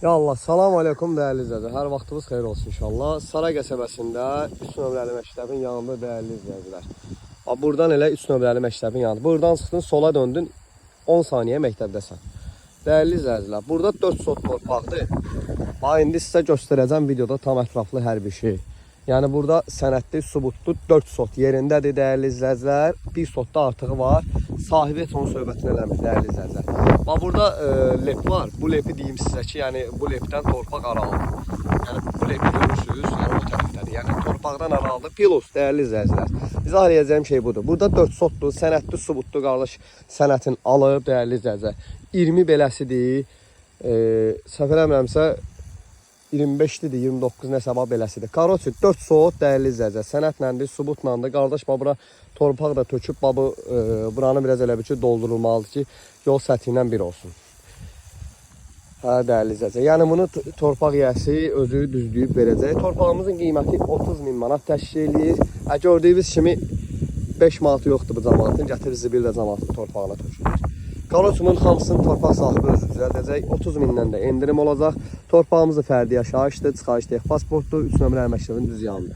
Ya Allah, salam aleykum dəyərli izləyicilər. Hər vaxtınız xeyir olsun inşallah. Saray qəsəbəsində 3 nömrəli məktəbin yanında dəyərli izləyicilər. Buradan elə 3 nömrəli məktəbin yanında. Buradan çıxdın, sola döndün, 10 saniyə məktəbdəsən. Dəyərli izləyicilər, burada 4 sot torpaqdır. İndi sizə göstərəcəm videoda tam ətraflı hər bir şey. Yəni burada sənədli, sübutlu 4 sot yerindədir dəyərli izləyicilər. 1 sotda artığı var. Sahibi heç onun söhbətini eləmir dəyərli izləyicilər. Burada lep var. Bu lepi deyim sizə ki, yəni bu lepdən torpaq aralıdır. Yəni bu lepi görürsünüz, yəni o tərəfdədir. Yəni torpaqdan aralıdır. Pilos dəyərli izləyicilər. İzah edəcəyim şey budur. Burada 4 sotdur, sənədli, sübutlu qardaş sənətin alıb dəyərli izləyicilər. 20 beləsidir. Səhv eləmirəmsə 25'dir, 29 nəsə beləsidir. Karoçi 4 sot dəyərli izləyicilər. Sənədləndir, sübutlandır. Qardaş bura torpaq da töküb, buranı biraz elə bir ki doldurulmalıdır ki, yol səthi ilə bir olsun. Dəyərli izləyicilər. Yəni bunu torpaq yiyəsi özü düzləyib verəcək. Torpağımızın qiyməti 30.000 manat təşkil edir. Gördüyünüz kimi 5 manatı yoxdur bu cəmaatın. Gətir zibil də cəmaatın torpağına tökülür. Karoçumun hamısını torpaq sahibi özü düzəldəcək. 30.000-dən də endirim olacaq. Torpağımızı fərdi yaşayışdır, çıxayış pasportdur, 3 nömrəli məktəbin düz yanında.